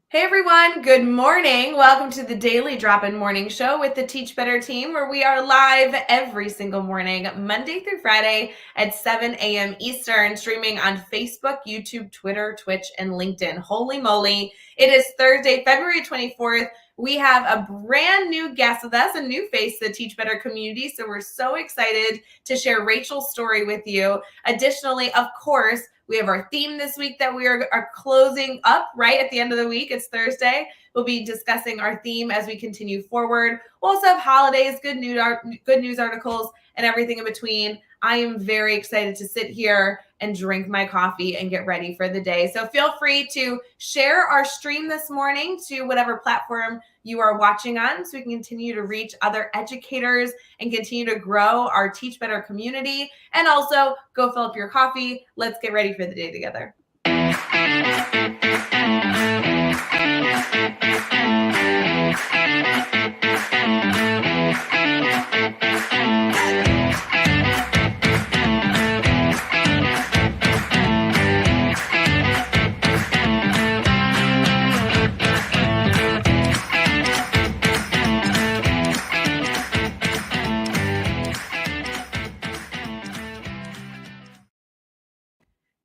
Hey everyone, good morning. Welcome to the Daily Drop-In Morning Show with the Teach Better team, where we are live every single morning, Monday through Friday at 7 a.m. Eastern, streaming on Facebook, YouTube, Twitter, Twitch, and LinkedIn. Holy moly, it is Thursday, February 24th. We have a brand new guest with us, a new face to the Teach Better community, so we're so excited to share Rachel's story with you. Additionally, of course, we have our theme this week that we are closing up right at the end of the week. It's Thursday. We'll be discussing our theme as we continue forward. We'll also have holidays, good news articles, and everything in between. I am very excited to sit here and drink my coffee and get ready for the day. So feel free to share our stream this morning to whatever platform you are watching on so we can continue to reach other educators and continue to grow our Teach Better community. And also go fill up your coffee. Let's get ready for the day together.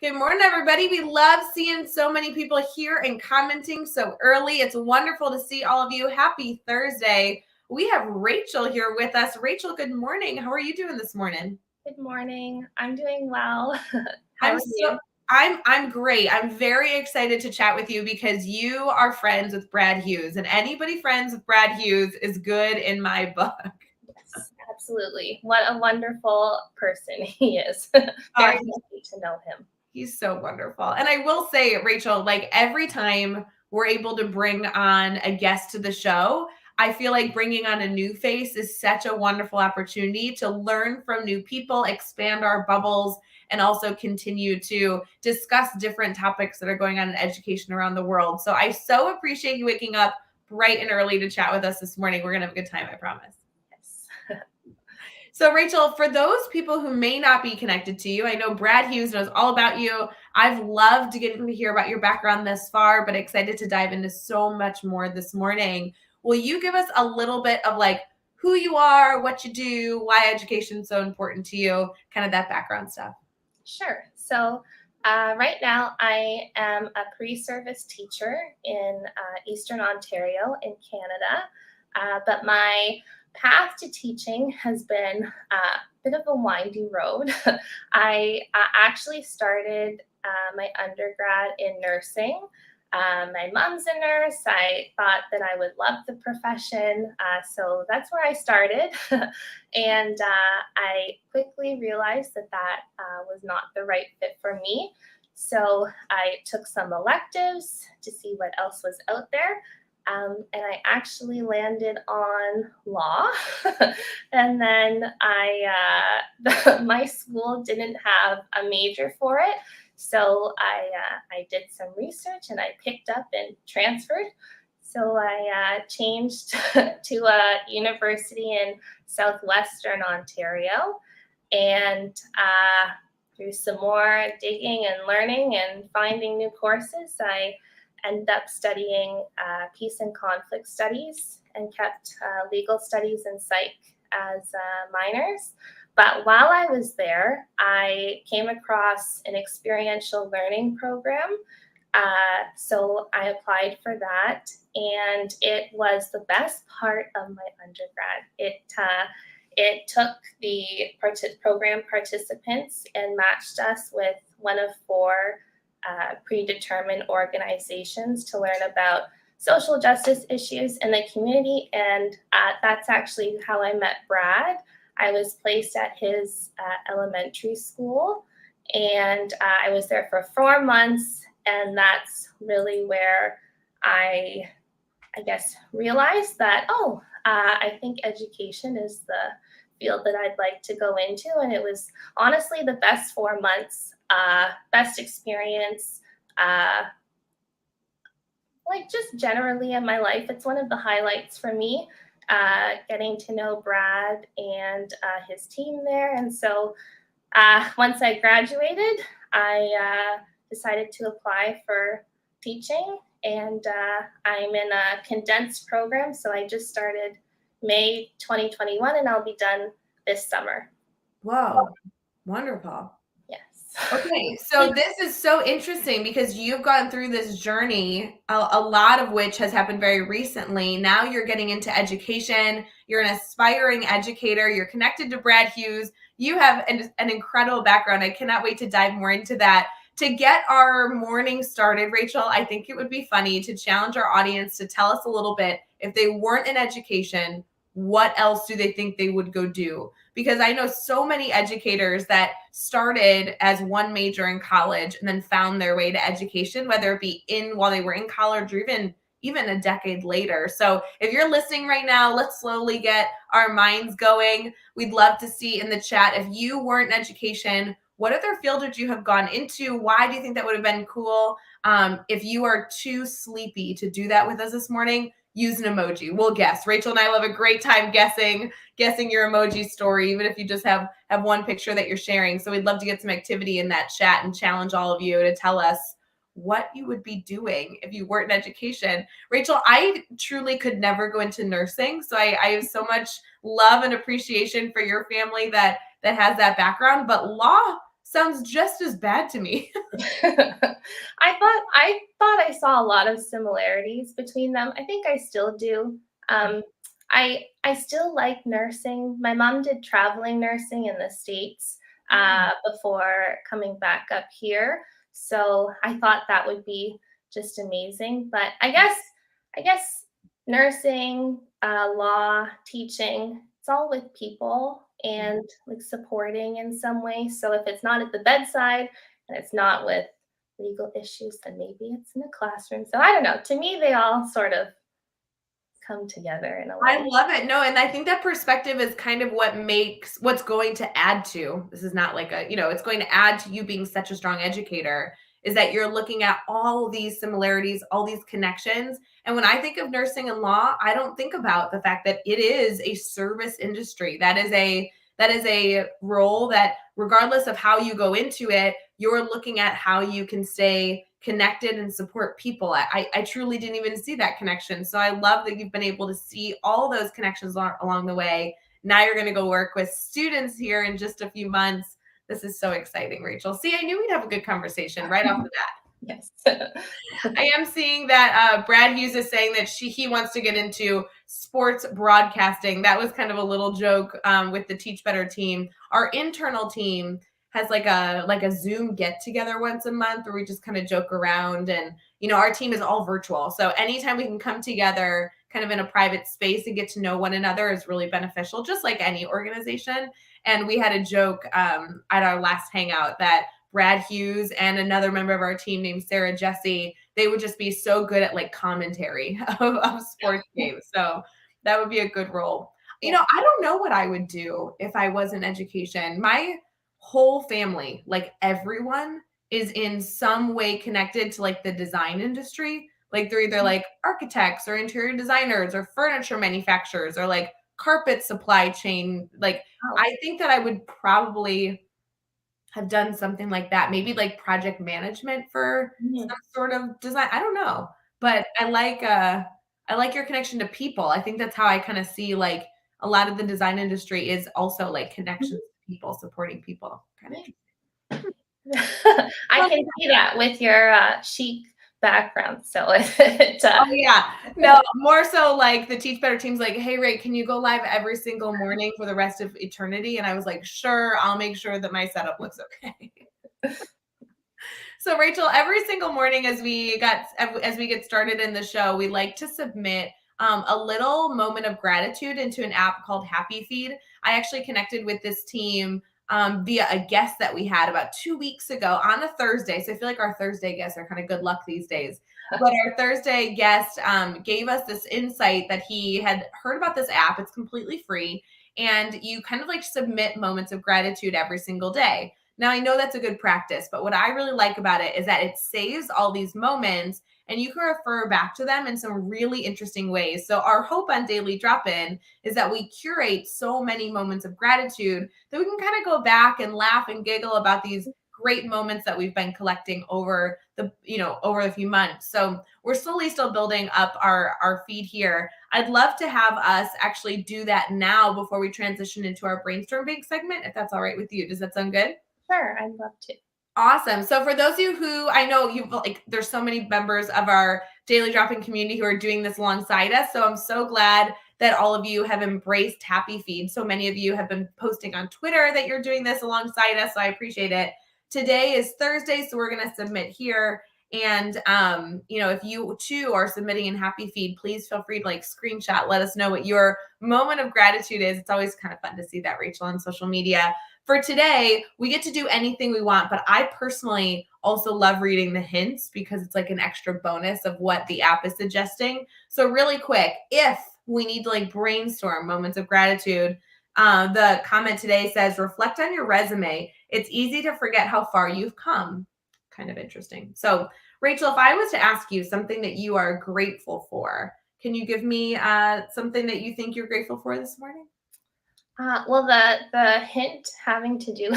Good morning, everybody. We love seeing so many people here and commenting so early. It's wonderful to see all of you. Happy Thursday. We have Rachel here with us. Rachel, good morning. How are you doing this morning? Good morning. I'm doing well. How are you? I'm great. I'm very excited to chat with you because you are friends with Brad Hughes, and anybody friends with Brad Hughes is good in my book. Yes, absolutely. What a wonderful person he is. Very lucky to know him. He's so wonderful. And I will say, Rachel, like every time we're able to bring on a guest to the show, I feel like bringing on a new face is such a wonderful opportunity to learn from new people, expand our bubbles, and also continue to discuss different topics that are going on in education around the world. So I so appreciate you waking up bright and early to chat with us this morning. We're going to have a good time, I promise. Yes. So, Rachel, for those people who may not be connected to you, I know Brad Hughes knows all about you. I've loved to get to hear about your background thus far, but excited to dive into so much more this morning. Will you give us a little bit of like who you are, what you do, why education is so important to you, kind of that background stuff? Sure. So, right now I am a pre-service teacher in Eastern Ontario in Canada, but my path to teaching has been a bit of a windy road. I actually started my undergrad in nursing. My mom's a nurse. I thought that I would love the profession. So that's where I started. And I quickly realized that was not the right fit for me. So I took some electives to see what else was out there. And I actually landed on law. And then my school didn't have a major for it. So I did some research and I picked up and transferred. So I changed to a university in southwestern Ontario, and through some more digging and learning and finding new courses, I ended up studying peace and conflict studies and kept legal studies and psych as minors. But while I was there, I came across an experiential learning program. So I applied for that, and it was the best part of my undergrad. It took the program participants and matched us with one of four predetermined organizations to learn about social justice issues in the community. And that's actually how I met Brad. I was placed at his elementary school, and I was there for 4 months. And that's really where I guess, realized that, I think education is the field that I'd like to go into. And it was honestly the best 4 months, best experience, like just generally in my life. It's one of the highlights for me, getting to know Brad and his team there. And so once I graduated, I decided to apply for teaching, and I'm in a condensed program. So I just started May 2021, and I'll be done this summer. Whoa, wonderful. Yes. Okay, so this is so interesting because you've gone through this journey, a lot of which has happened very recently. Now you're getting into education. You're an aspiring educator. You're connected to Brad Hughes. You have an incredible background. I cannot wait to dive more into that. To get our morning started, Rachel, I think it would be funny to challenge our audience to tell us a little bit, if they weren't in education, what else do they think they would go do? Because I know so many educators that started as one major in college and then found their way to education, whether it be in while they were in college or even a decade later. So if you're listening right now, let's slowly get our minds going. We'd love to see in the chat, if you weren't in education, what other field would you have gone into? Why do you think that would have been cool? If you are too sleepy to do that with us this morning, use an emoji. We'll guess. Rachel and I will have a great time guessing your emoji story, even if you just have one picture that you're sharing. So we'd love to get some activity in that chat and challenge all of you to tell us what you would be doing if you weren't in education. Rachel, I truly could never go into nursing. So I have so much love and appreciation for your family that has that background, but law sounds just as bad to me. I thought I saw a lot of similarities between them. I think I still do. I still like nursing. My mom did traveling nursing in the States before coming back up here. So I thought that would be just amazing. But I guess nursing, law, teaching, it's all with people and like supporting in some way. So if it's not at the bedside and it's not with legal issues, then maybe it's in a classroom. So I don't know. To me, they all sort of come together in a I way. love it. No, and I think that perspective is kind of what's going to add to, this is not like it's going to add to you being such a strong educator, is that you're looking at all these similarities, all these connections. And when I think of nursing and law, I don't think about the fact that it is a service industry. That is a role that, regardless of how you go into it, you're looking at how you can stay connected and support people. I truly didn't even see that connection. So I love that you've been able to see all those connections along the way. Now you're going to go work with students here in just a few months. This is so exciting, Rachel. See, I knew we'd have a good conversation right off the bat. Yes. I am seeing that Brad Hughes is saying that he wants to get into sports broadcasting. That was kind of a little joke with the Teach Better team. Our internal team has like a Zoom get together once a month where we just kind of joke around, and our team is all virtual. So anytime we can come together kind of in a private space and get to know one another is really beneficial, just like any organization. And we had a joke at our last hangout that Brad Hughes and another member of our team named Sarah Jesse, they would just be so good at like commentary of sports games. So that would be a good role. I don't know what I would do if I was in education. My whole family, like everyone, is in some way connected to like the design industry. Like they're either like architects or interior designers or furniture manufacturers or like carpet supply chain. Like I think that I would probably have done something like that. Maybe like project management for some sort of design. I don't know. But I like your connection to people. I think that's how I kind of see like a lot of the design industry is also like connections to people, supporting people. Kind of. I can see that with your chic background. So it, Oh yeah. No, more so like the Teach Better team's like, hey Ray, can you go live every single morning for the rest of eternity? And I was like, sure, I'll make sure that my setup looks okay. So Rachel, every single morning as we get started in the show, we like to submit a little moment of gratitude into an app called Happy Feed. I actually connected with this team via a guest that we had about 2 weeks ago on a Thursday. So I feel like our Thursday guests are kind of good luck these days. But our Thursday guest gave us this insight that he had heard about this app. It's completely free. And you kind of like submit moments of gratitude every single day. Now, I know that's a good practice, but what I really like about it is that it saves all these moments and you can refer back to them in some really interesting ways. So our hope on Daily Drop-In is that we curate so many moments of gratitude that we can kind of go back and laugh and giggle about these great moments that we've been collecting over over a few months. So we're slowly still building up our feed here. I'd love to have us actually do that now before we transition into our brainstorm bank segment, if that's all right with you. Does that sound good? Sure, I'd love to. Awesome. So for those of you who I know there's so many members of our daily drop-in community who are doing this alongside us. So I'm so glad that all of you have embraced Happy Feed. So many of you have been posting on Twitter that you're doing this alongside us. So I appreciate it. Today is Thursday, so we're going to submit here. And if you too are submitting in Happy Feed, please feel free to screenshot. Let us know what your moment of gratitude is. It's always kind of fun to see that, Rachel, on social media. For today, we get to do anything we want, but I personally also love reading the hints because it's like an extra bonus of what the app is suggesting. So really quick, if we need to brainstorm moments of gratitude, the comment today says, reflect on your resume. It's easy to forget how far you've come. Kind of interesting. So Rachel, if I was to ask you something that you are grateful for, can you give me something that you think you're grateful for this morning? Well, the hint having to do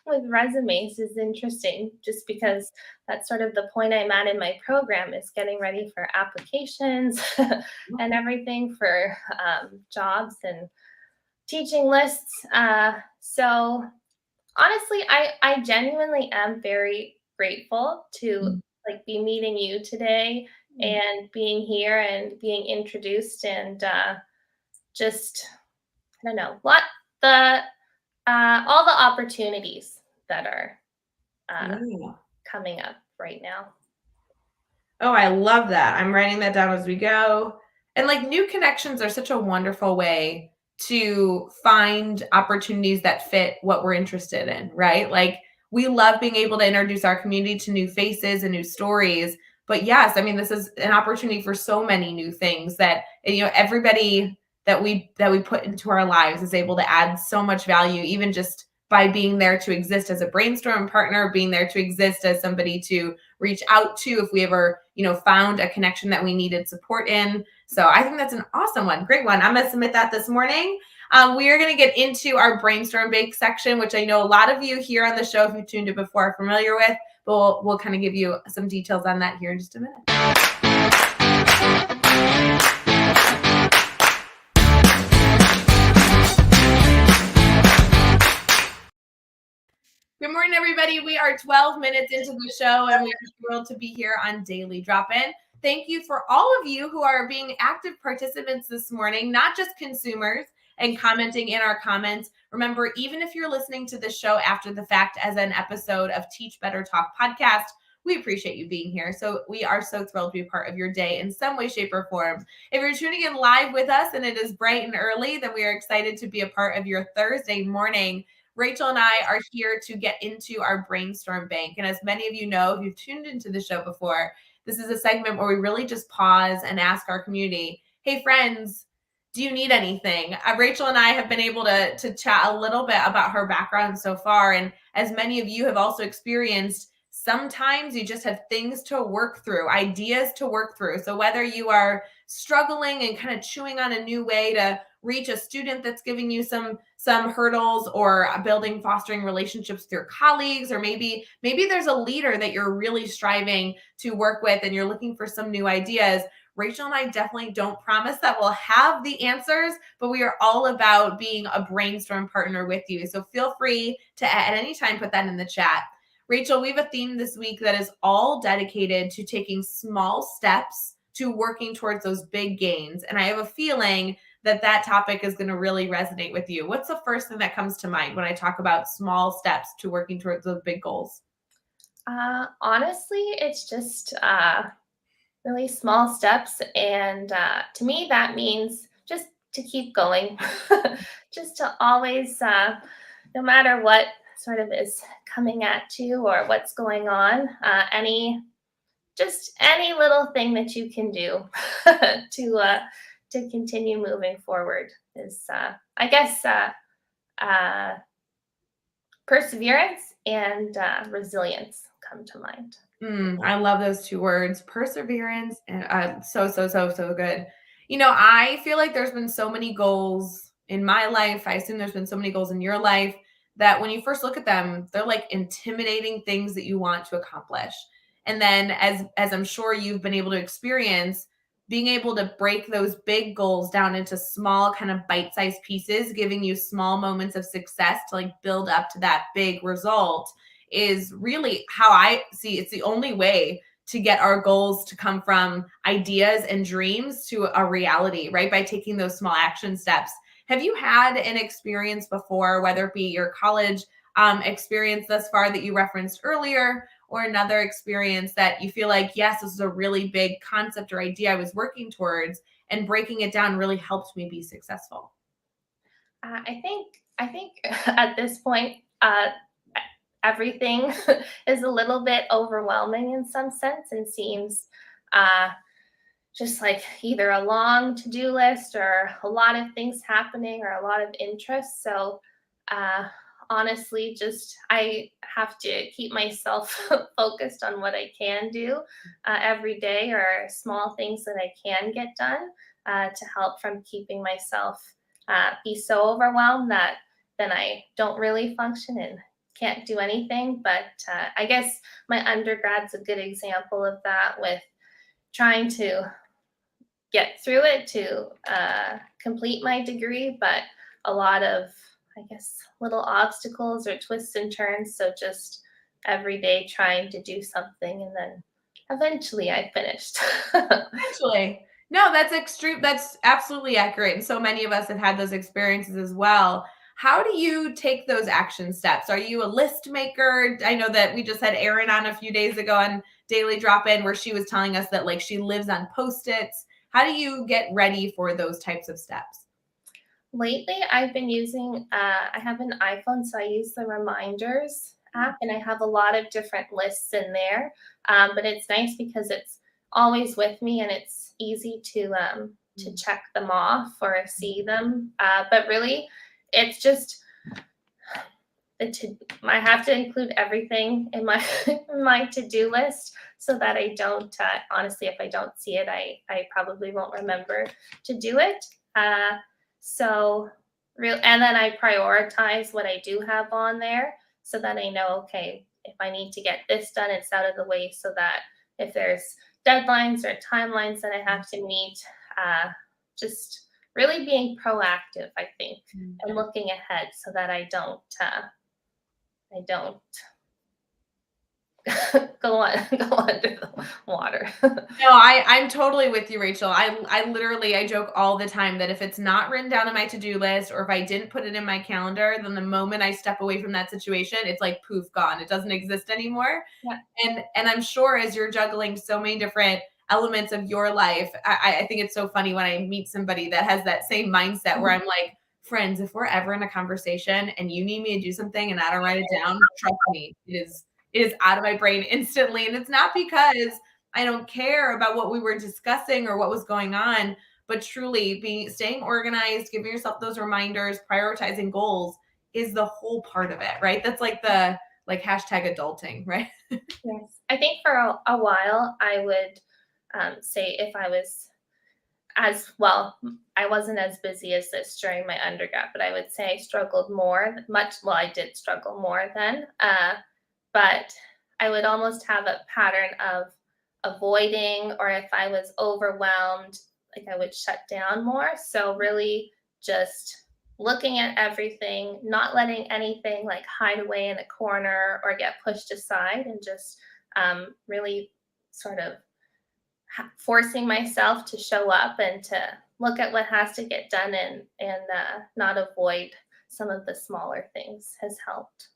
with resumes is interesting, just because that's sort of the point I'm at in my program, is getting ready for applications and everything for jobs and teaching lists. So honestly, I genuinely am very grateful to be meeting you today and being here and being introduced, and just I don't know what the all the opportunities that are coming up right now. Oh, I love that. I'm writing that down as we go. And new connections are such a wonderful way to find opportunities that fit what we're interested in, right? We love being able to introduce our community to new faces and new stories. But yes, I mean, this is an opportunity for so many new things that everybody that we put into our lives is able to add so much value, even just by being there to exist as a brainstorm partner, being there to exist as somebody to reach out to if we ever, found a connection that we needed support in. So I think that's an awesome one. Great one. I'm going to submit that this morning. We are going to get into our brainstorm bake section, which I know a lot of you here on the show, if you've tuned in before, are familiar with, but we'll kind of give you some details on that here in just a minute. Good morning, everybody. We are 12 minutes into the show, and we are thrilled to be here on Daily Drop-In. Thank you for all of you who are being active participants this morning, not just consumers and commenting in our comments. Remember, even if you're listening to this show after the fact as an episode of Teach Better Talk podcast, we appreciate you being here. So we are so thrilled to be part of your day in some way, shape, or form. If you're tuning in live with us and it is bright and early, then we are excited to be a part of your Thursday morning. Rachel and I are here to get into our brainstorm bank. And as many of you know, if you've tuned into the show before, this is a segment where we really just pause and ask our community, hey, friends, do you need anything? Rachel and I have been able to chat a little bit about her background so far. And as many of you have also experienced, sometimes you just have things to work through, ideas to work through. So whether you are struggling and kind of chewing on a new way to reach a student that's giving you some hurdles, or fostering relationships with your colleagues, or maybe there's a leader that you're really striving to work with and you're looking for some new ideas. Rachel and I definitely don't promise that we'll have the answers, but we are all about being a brainstorm partner with you. So feel free to at any time put that in the chat. Rachel, we have a theme this week that is all dedicated to taking small steps to working towards those big gains. And I have a feeling that topic is going to really resonate with you. What's the first thing that comes to mind when I talk about small steps to working towards those big goals? Honestly, it's just really small steps. And to me, that means just to keep going, just to always, no matter what sort of is coming at you or what's going on, any little thing that you can do to continue moving forward is, I guess, perseverance and resilience come to mind. I love those two words, perseverance, and so good. I feel like there's been so many goals in my life. I assume there's been so many goals in your life that when you first look at them, they're like intimidating things that you want to accomplish. And then as I'm sure you've been able to experience, being able to break those big goals down into small kind of bite-sized pieces, giving you small moments of success to like build up to that big result is really how I see it's the only way to get our goals to come from ideas and dreams to a reality, right? By taking those small action steps. Have you had an experience before, whether it be your college experience thus far that you referenced earlier, or another experience that you feel like, yes, this is a really big concept or idea I was working towards, and breaking it down really helped me be successful? I think at this point, everything is a little bit overwhelming in some sense and seems uh, just like either a long to-do list or a lot of things happening or a lot of interest. So uh, honestly, just I have to keep myself focused on what I can do every day or small things that I can get done to help from keeping myself be so overwhelmed that then I don't really function and can't do anything. But I guess my undergrad's a good example of that, with trying to get through it to complete my degree, but a lot of, I guess, little obstacles or twists and turns. So just every day trying to do something, and then eventually I finished. Actually, no, that's extreme. That's absolutely accurate. And so many of us have had those experiences as well. How do you take those action steps? Are you a list maker? I know that we just had Erin on a few days ago on Daily Drop In where she was telling us that like she lives on Post-its. How do you get ready for those types of steps? Lately, I've been using, I have an iPhone, so I use the reminders app, and I have a lot of different lists in there. But it's nice because it's always with me and it's easy to check them off or see them. But really, it's just I have to include everything in my in my to-do list so that I don't, honestly, if I don't see it, I probably won't remember to do it. So real, and then I prioritize what I do have on there so that I know, okay, if I need to get this done, it's out of the way, so that if there's deadlines or timelines that I have to meet, just really being proactive, I think, and looking ahead so that I don't go under the water. No, I'm totally with you, Rachel. I literally I joke all the time that if it's not written down on my to-do list or if I didn't put it in my calendar, then the moment I step away from that situation, it's like poof, gone. It doesn't exist anymore. Yeah. And I'm sure as you're juggling so many different elements of your life, I think it's so funny when I meet somebody that has that same mindset where I'm like, friends, if we're ever in a conversation and you need me to do something and I don't write it down, trust me, it is out of my brain instantly. And it's not because I don't care about what we were discussing or what was going on, but truly staying organized, giving yourself those reminders, prioritizing goals is the whole part of it, right? That's like the like hashtag adulting, right? Yes. I think for a while, I would say if I was as well, I wasn't as busy as this during my undergrad, but I would say I struggled more, well, I did struggle more then. But I would almost have a pattern of avoiding, or if I was overwhelmed, like I would shut down more. So really just looking at everything, not letting anything like hide away in a corner or get pushed aside, and just really sort of forcing myself to show up and to look at what has to get done, and not avoid some of the smaller things has helped.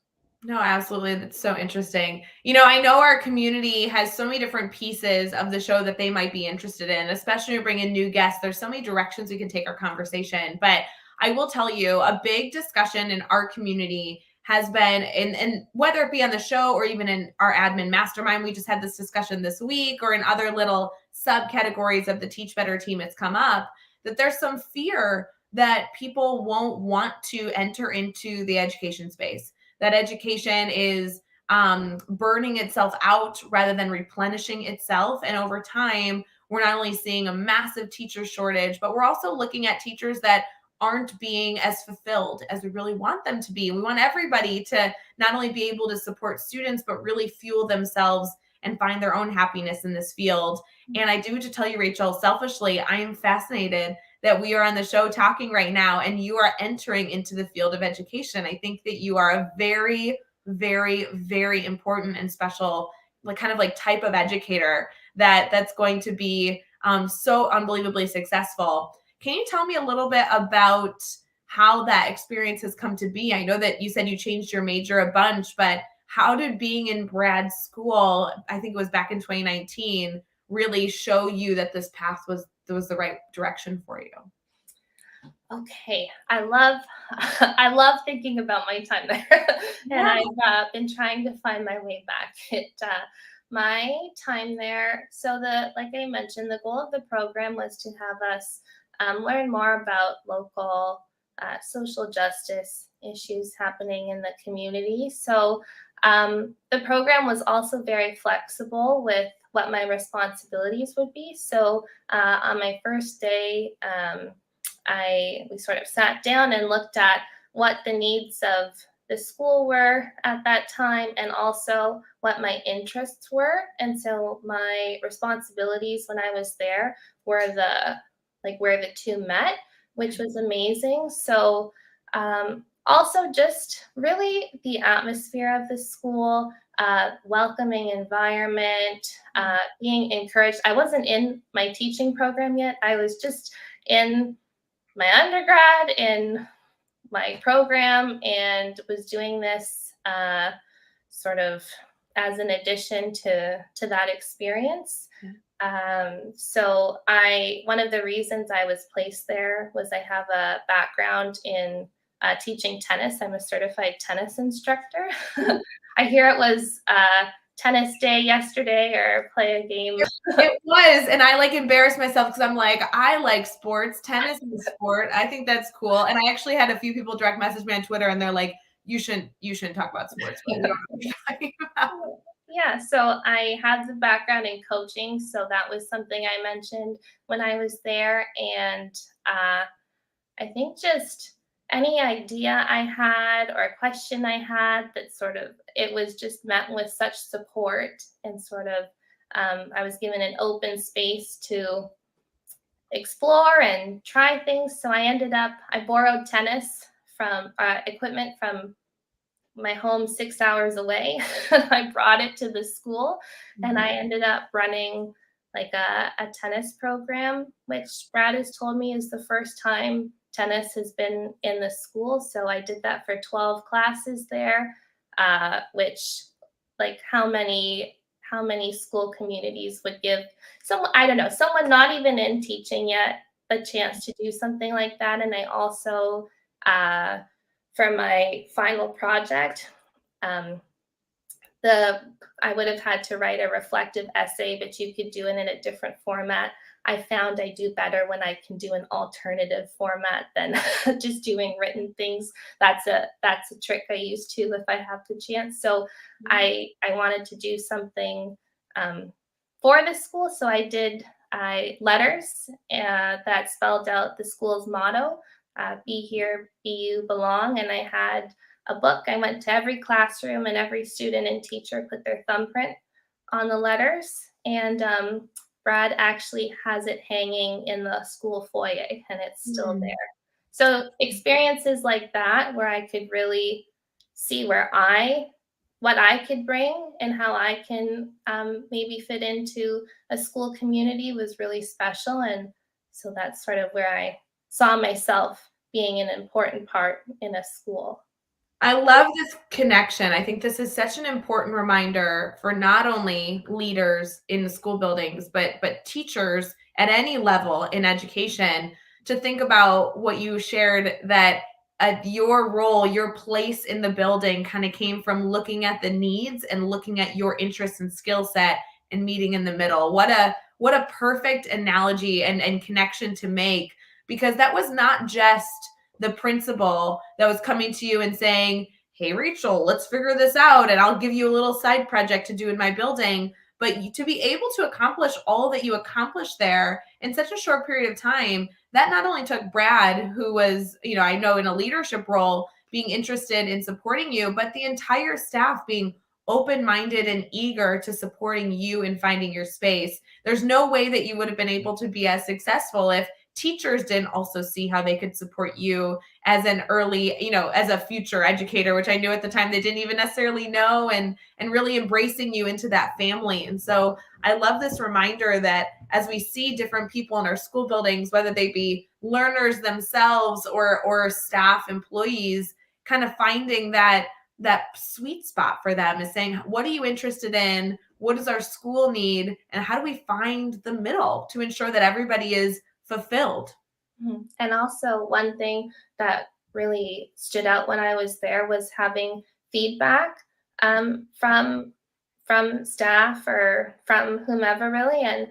No, absolutely. That's so interesting. I know our community has so many different pieces of the show that they might be interested in, especially when we bring in new guests. There's so many directions we can take our conversation. But I will tell you, a big discussion in our community has been, and whether it be on the show or even in our admin mastermind, we just had this discussion this week, or in other little subcategories of the Teach Better team, it's come up that there's some fear that people won't want to enter into the education space, that education is burning itself out rather than replenishing itself. And over time, we're not only seeing a massive teacher shortage, but we're also looking at teachers that aren't being as fulfilled as we really want them to be. We want everybody to not only be able to support students, but really fuel themselves and find their own happiness in this field. And I do, to tell you, Rachel, selfishly, I am fascinated that we are on the show talking right now and you are entering into the field of education. I think that you are a very, very, very important and special, like kind of like type of educator that's going to be so unbelievably successful. Can you tell me a little bit about how that experience has come to be? I know that you said you changed your major a bunch, but how did being in grad school, I think it was back in 2019, really show you that this path was the right direction for you? Okay, I love I love thinking about my time there, and Yeah. I've been trying to find my way back. My time there. So like I mentioned, the goal of the program was to have us learn more about local social justice issues happening in the community. So the program was also very flexible with what my responsibilities would be. So on my first day. We sort of sat down and looked at what the needs of the school were at that time and also what my interests were. And so my responsibilities when I was there were where the two met, which was amazing. So also just really the atmosphere of the school, welcoming environment, being encouraged. I wasn't in my teaching program yet. I was just in my undergrad in my program and was doing this sort of as an addition to that experience. So one of the reasons I was placed there was I have a background in teaching tennis. I'm a certified tennis instructor. I hear it was tennis day yesterday or play a game. It was, and I like embarrassed myself because I'm like, I like sports. Tennis is a sport. I think that's cool. And I actually had a few people direct message me on Twitter, and they're like, "You shouldn't talk about sports." But we don't know what you're talking about. Yeah, so I have the background in coaching, so that was something I mentioned when I was there, and I think just any idea I had or question I had that sort of it was just met with such support and sort of I was given an open space to explore and try things. So I borrowed tennis from equipment from my home 6 hours away. I brought it to the school and I ended up running like a tennis program, which Brad has told me is the first time tennis has been in the school. So I did that for 12 classes there, which like how many school communities would give I don't know, someone not even in teaching yet a chance to do something like that. And I also for my final project, um, I would have had to write a reflective essay, but you could do it in a different format. I found I do better when I can do an alternative format than just doing written things. That's a trick I use too if I have the chance. So I wanted to do something for the school, so I did letters that spelled out the school's motto: "Be here, be you, belong." And I had a book. I went to every classroom and every student and teacher put their thumbprint on the letters. And Brad actually has it hanging in the school foyer and it's still there. So experiences like that where I could really see what I could bring and how I can maybe fit into a school community was really special. And so that's sort of where I saw myself being an important part in a school. I love this connection. I think this is such an important reminder for not only leaders in the school buildings, but teachers at any level in education to think about what you shared, that your role, your place in the building kind of came from looking at the needs and looking at your interests and skill set and meeting in the middle. What a perfect analogy and connection to make, because that was not just the principal that was coming to you and saying, "Hey, Rachel, let's figure this out, and I'll give you a little side project to do in my building." But to be able to accomplish all that you accomplished there in such a short period of time, that not only took Brad, who was, I know in a leadership role, being interested in supporting you, but the entire staff being open-minded and eager to supporting you in finding your space. There's no way that you would have been able to be as successful if teachers didn't also see how they could support you as an early, as a future educator, which I knew at the time they didn't even necessarily know, and really embracing you into that family. And so I love this reminder that as we see different people in our school buildings, whether they be learners themselves or staff employees, kind of finding that sweet spot for them is saying, what are you interested in? What does our school need? And how do we find the middle to ensure that everybody is fulfilled? And also, one thing that really stood out when I was there was having feedback from staff or from whomever, really, and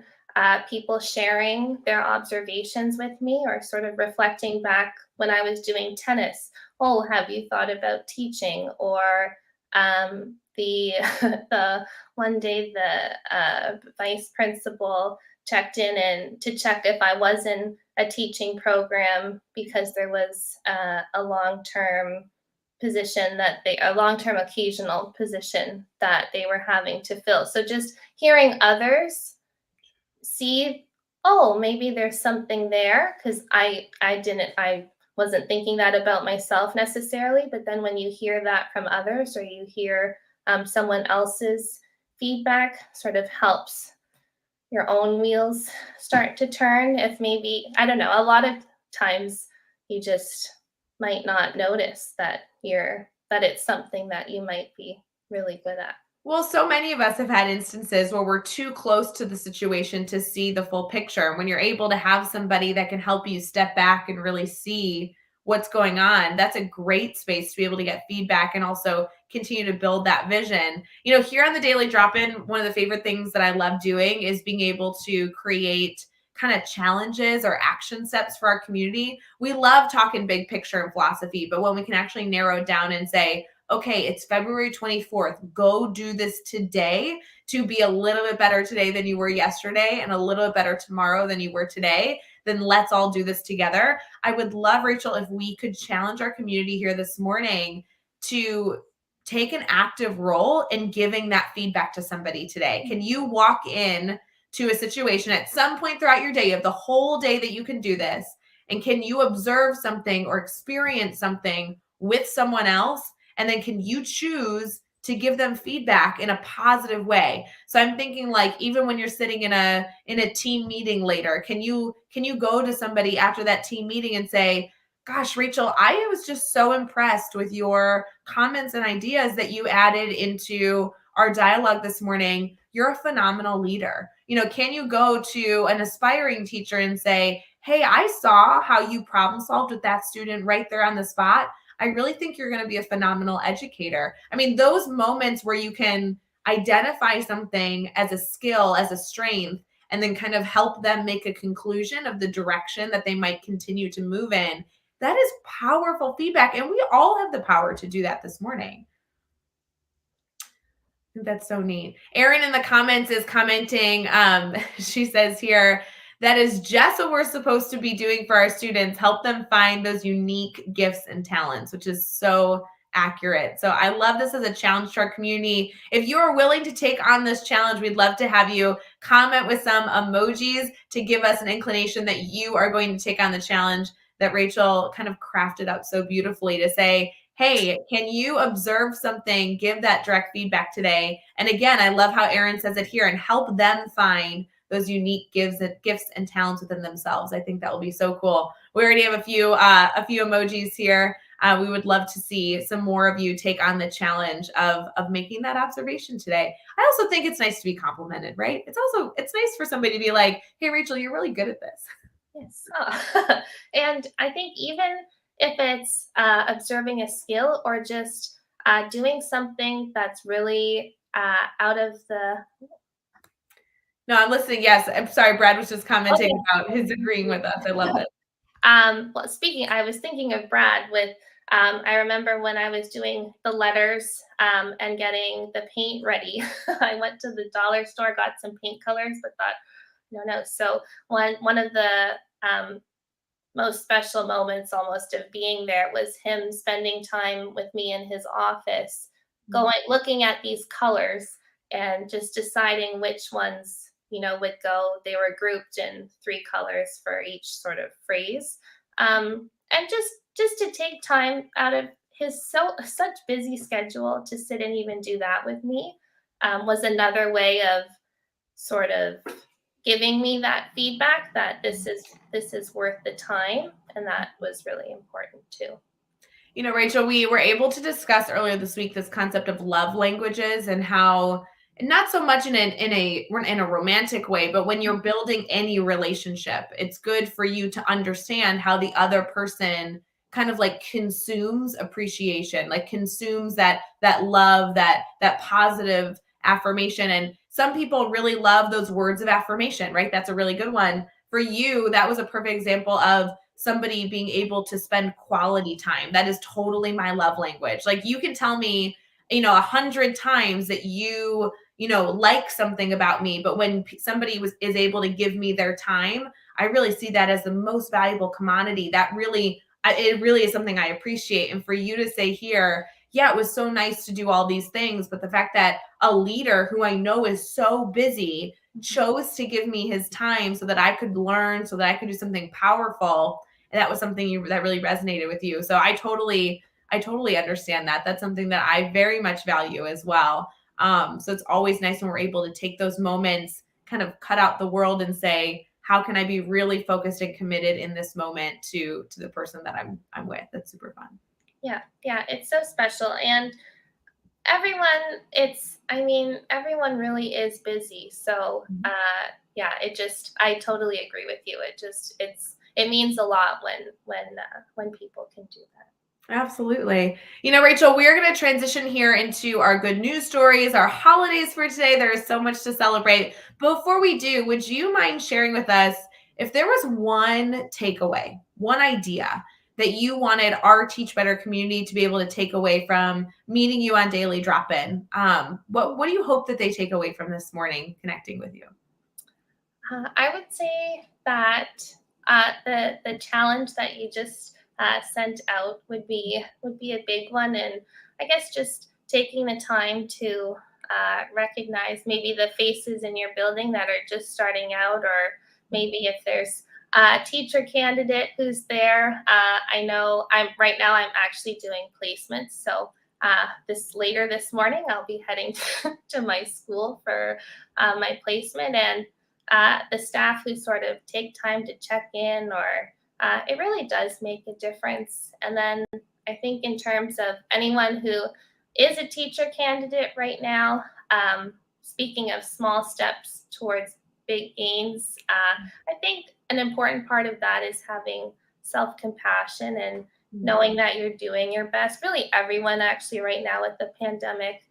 people sharing their observations with me, or sort of reflecting back when I was doing tennis. Oh, have you thought about teaching? Or the the one day the vice principal checked in and to check if I was in a teaching program, because there was a long-term position that a long-term occasional position that they were having to fill. So just hearing others see, oh, maybe there's something there, because I wasn't thinking that about myself necessarily, but then when you hear that from others, or you hear someone else's feedback, sort of helps your own wheels start to turn. If maybe, I don't know, a lot of times you just might not notice that it's something that you might be really good at. Well, so many of us have had instances where we're too close to the situation to see the full picture. When you're able to have somebody that can help you step back and really see what's going on, that's a great space to be able to get feedback and also continue to build that vision. Here on the Daily Drop-In, one of the favorite things that I love doing is being able to create kind of challenges or action steps for our community. We love talking big picture and philosophy, but when we can actually narrow it down and say, okay, it's February 24th. Go do this today to be a little bit better today than you were yesterday and a little bit better tomorrow than you were today. Then let's all do this together. I would love, Rachel, if we could challenge our community here this morning to take an active role in giving that feedback to somebody today. Can you walk in to a situation at some point throughout your day? You have the whole day that you can do this. And can you observe something or experience something with someone else? And then can you choose to give them feedback in a positive way? So I'm thinking, like, even when you're sitting in a team meeting later, can you go to somebody after that team meeting and say, gosh, Rachel, I was just so impressed with your comments and ideas that you added into our dialogue this morning. You're a phenomenal leader. Can you go to an aspiring teacher and say, hey, I saw how you problem solved with that student right there on the spot. I really think you're going to be a phenomenal educator. I mean, those moments where you can identify something as a skill, as a strength, and then kind of help them make a conclusion of the direction that they might continue to move in. That is powerful feedback. And we all have the power to do that this morning. I think that's so neat. Erin in the comments is commenting. She says here, that is just what we're supposed to be doing for our students, help them find those unique gifts and talents, which is so accurate. So I love this as a challenge to our community. If you are willing to take on this challenge, we'd love to have you comment with some emojis to give us an inclination that you are going to take on the challenge that Rachel kind of crafted up so beautifully to say, hey, can you observe something, give that direct feedback today? And again, I love how Erin says it here, and help them find those unique gifts and talents within themselves. I think that will be so cool. We already have a few emojis here. We would love to see some more of you take on the challenge of making that observation today. I also think it's nice to be complimented, right? It's nice for somebody to be like, hey, Rachel, you're really good at this. Yes. Oh. And I think even if it's observing a skill, or just doing something that's really out of the. No, I'm listening. Yes. I'm sorry. Brad was just commenting about his agreeing with us. I love it. Well, speaking, I was thinking of Brad with I remember when I was doing the letters and getting the paint ready. I went to the dollar store, got some paint colors, but thought, no. So one of the most special moments almost of being there was him spending time with me in his office, going looking at these colors and just deciding which ones would go. They were grouped in three colors for each sort of phrase, and just to take time out of his such busy schedule to sit and even do that with me was another way of sort of giving me that feedback that this is worth the time, and that was really important too. Rachel, we were able to discuss earlier this week this concept of love languages and how not so much in a romantic way, but when you're building any relationship, it's good for you to understand how the other person kind of like consumes appreciation, like consumes that love, that positive affirmation. And some people really love those words of affirmation, right? That's a really good one. For you, that was a perfect example of somebody being able to spend quality time. That is totally my love language. Like you can tell me, 100 times that you like something about me, but when somebody is able to give me their time, I really see that as the most valuable commodity. It really is something I appreciate. And for you to say here, yeah, it was so nice to do all these things, but the fact that a leader who I know is so busy chose to give me his time so that I could learn, so that I could do something powerful. And that was something that really resonated with you. So I totally understand that. That's something that I very much value as well. So it's always nice when we're able to take those moments, kind of cut out the world and say, how can I be really focused and committed in this moment to the person that I'm with? That's super fun. Yeah, it's so special. And everyone really is busy. So yeah, I totally agree with you. It means a lot when people can do that. Absolutely. Rachel, we're going to transition here into our good news stories, our holidays for today. There is so much to celebrate. Before we do, would you mind sharing with us if there was one takeaway, one idea that you wanted our Teach Better community to be able to take away from meeting you on Daily Drop-In? What do you hope that they take away from this morning connecting with you? I would say that the challenge that you just sent out would be a big one, and I guess just taking the time to recognize maybe the faces in your building that are just starting out, or maybe if there's a teacher candidate who's there. I know I'm actually doing placements, so this morning I'll be heading to my school for my placement, and the staff who sort of take time to check in, or it really does make a difference. And then I think in terms of anyone who is a teacher candidate right now, speaking of small steps towards big gains, I think an important part of that is having self-compassion and knowing that you're doing your best. Really, everyone actually right now with the pandemic,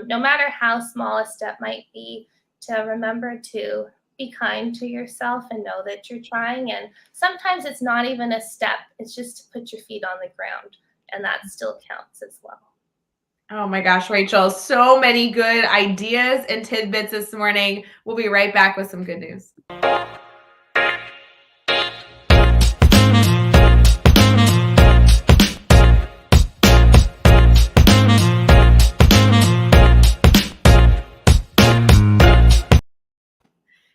no matter how small a step might be, to remember to be kind to yourself and know that you're trying. And sometimes it's not even a step, it's just to put your feet on the ground, and that still counts as well. Oh my gosh, Rachel, so many good ideas and tidbits this morning. We'll be right back with some good news.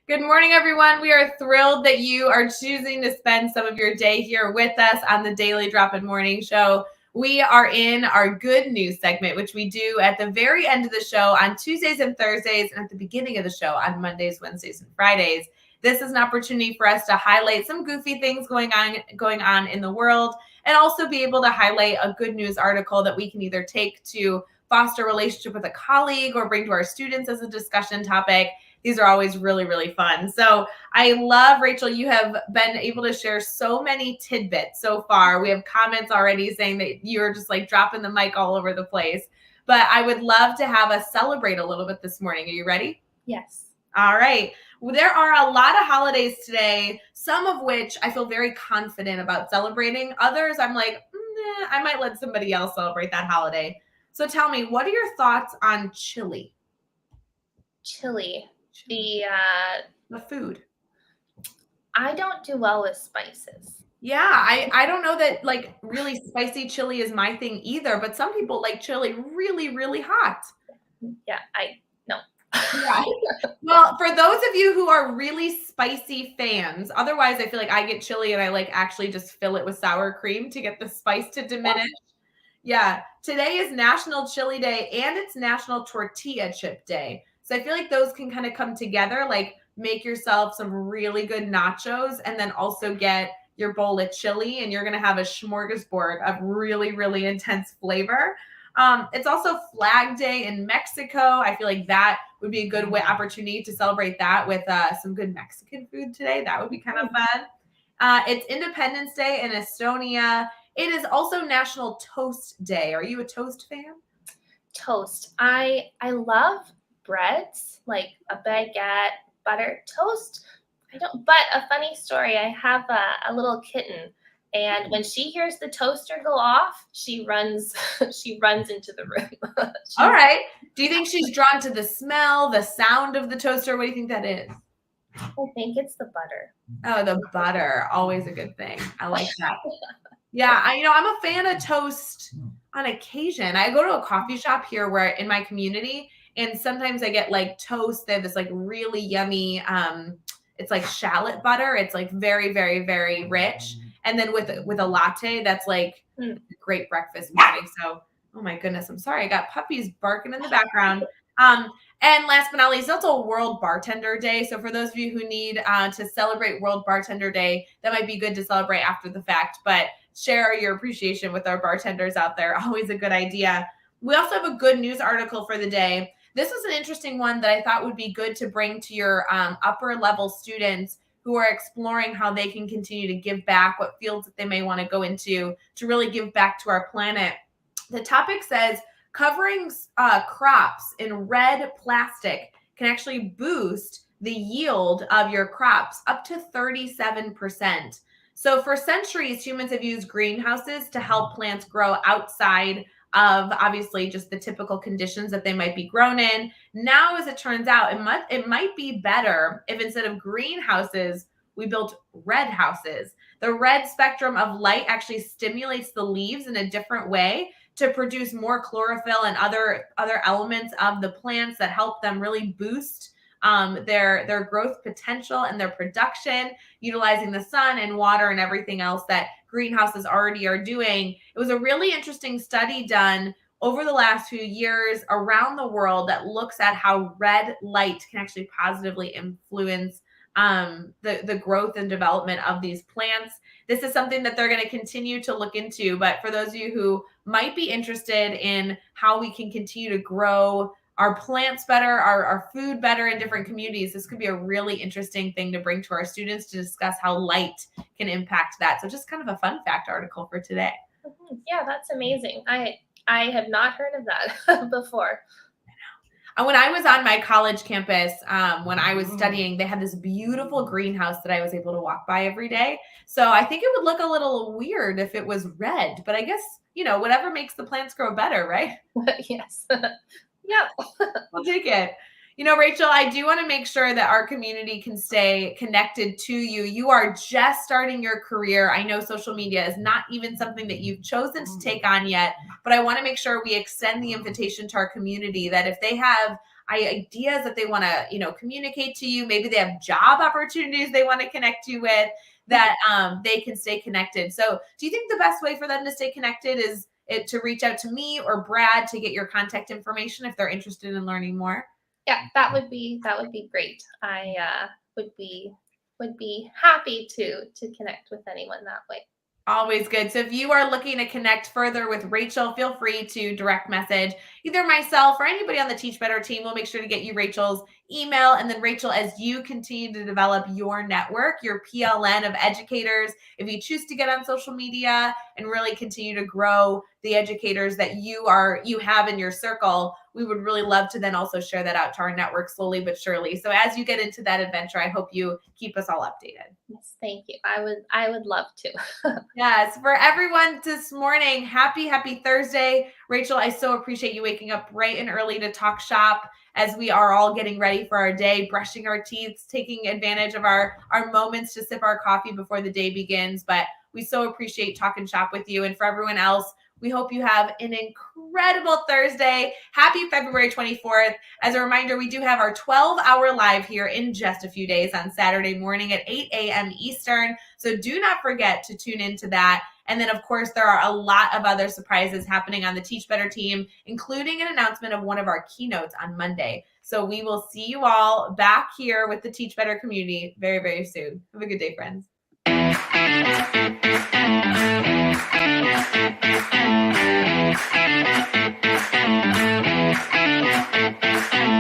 Good morning, everyone. We are thrilled that you are choosing to spend some of your day here with us on the Daily Drop-In Morning Show. We are in our good news segment, which we do at the very end of the show on Tuesdays and Thursdays, and at the beginning of the show on Mondays, Wednesdays, and Fridays. This is an opportunity for us to highlight some goofy things going on in the world, and also be able to highlight a good news article that we can either take to foster a relationship with a colleague or bring to our students as a discussion topic. These are always really, really fun. So I love, Rachel, you have been able to share so many tidbits so far. We have comments already saying that you're just like dropping the mic all over the place. But I would love to have us celebrate a little bit this morning. Are you ready? Yes. All right. Well, there are a lot of holidays today, some of which I feel very confident about celebrating. Others, I'm like, I might let somebody else celebrate that holiday. So tell me, what are your thoughts on chili? Chili. Chili. The food. I don't do well with spices. Yeah, I don't know that like really spicy chili is my thing either, but some people like chili really, really hot. Yeah, no. Yeah. Well, for those of you who are really spicy fans, otherwise I feel like I get chili and I like actually just fill it with sour cream to get the spice to diminish. Yeah, today is National Chili Day and it's National Tortilla Chip Day. So I feel like those can kind of come together, like make yourself some really good nachos and then also get your bowl of chili and you're going to have a smorgasbord of really, really intense flavor. It's also Flag Day in Mexico. I feel like that would be a good opportunity to celebrate that with some good Mexican food today. That would be kind of fun. It's Independence Day in Estonia. It is also National Toast Day. Are you a toast fan? Toast. I love breads, like a baguette, butter, toast. I don't. But a funny story. I have a little kitten, and when she hears the toaster go off, she runs. She runs into the room. All right. Do you think she's drawn to the smell, the sound of the toaster? What do you think that is? I think it's the butter. Oh, the butter. Always a good thing. I like that. Yeah, I'm a fan of toast on occasion. I go to a coffee shop here where in my community, and sometimes I get like toast. They have this like really yummy, it's like shallot butter. It's like very, very, very rich. And then with a latte, that's like great breakfast morning. So, oh my goodness, I'm sorry. I got puppies barking in the background. And last but not least, it's also World Bartender Day. So for those of you who need to celebrate World Bartender Day, that might be good to celebrate after the fact. But share your appreciation with our bartenders out there. Always a good idea. We also have a good news article for the day. This was an interesting one that I thought would be good to bring to your upper level students who are exploring how they can continue to give back, what fields that they may want to go into to really give back to our planet. The topic says covering crops in red plastic can actually boost the yield of your crops up to 37%. So for centuries, humans have used greenhouses to help plants grow outside of obviously just the typical conditions that they might be grown in. Now, as it turns out, it might be better if instead of greenhouses, we built red houses. The red spectrum of light actually stimulates the leaves in a different way to produce more chlorophyll and other elements of the plants that help them really boost their growth potential and their production, utilizing the sun and water and everything else that greenhouses already are doing. It was a really interesting study done over the last few years around the world that looks at how red light can actually positively influence the growth and development of these plants. This is something that they're going to continue to look into. But for those of you who might be interested in how we can continue to grow our plants better, our food better in different communities, this could be a really interesting thing to bring to our students to discuss how light can impact that. So just kind of a fun fact article for today. Yeah, that's amazing. I have not heard of that before. When I was on my college campus, when I was studying, they had this beautiful greenhouse that I was able to walk by every day. So I think it would look a little weird if it was red, but I guess, whatever makes the plants grow better, right? Yes. Yep. We'll take it. Rachel, I do want to make sure that our community can stay connected to you. You are just starting your career. I know social media is not even something that you've chosen to take on yet, but I want to make sure we extend the invitation to our community that if they have ideas that they want to, communicate to you, maybe they have job opportunities they want to connect you with, that they can stay connected. So do you think the best way for them to stay connected is to reach out to me or Brad to get your contact information if they're interested in learning more? Yeah, that would be great. I would be happy to connect with anyone that way. Always good. So if you are looking to connect further with Rachel, feel free to direct message either myself or anybody on the Teach Better team. We'll make sure to get you Rachel's email. And then Rachel, as you continue to develop your network, your PLN of educators, if you choose to get on social media and really continue to grow the educators that you have in your circle, we would really love to then also share that out to our network slowly but surely. So as you get into that adventure, I hope you keep us all updated. Yes, thank you. I would love to. Yes, for everyone this morning, happy Thursday. Rachel, I so appreciate you waking up bright and early to talk shop as we are all getting ready for our day, brushing our teeth, taking advantage of our moments to sip our coffee before the day begins. But we so appreciate talking shop with you. And for everyone else, we hope you have an incredible Thursday. Happy February 24th. As a reminder, we do have our 12-hour live here in just a few days on Saturday morning at 8 a.m. Eastern. So do not forget to tune into that. And then, of course, there are a lot of other surprises happening on the Teach Better team, including an announcement of one of our keynotes on Monday. So we will see you all back here with the Teach Better community very, very soon. Have a good day, friends.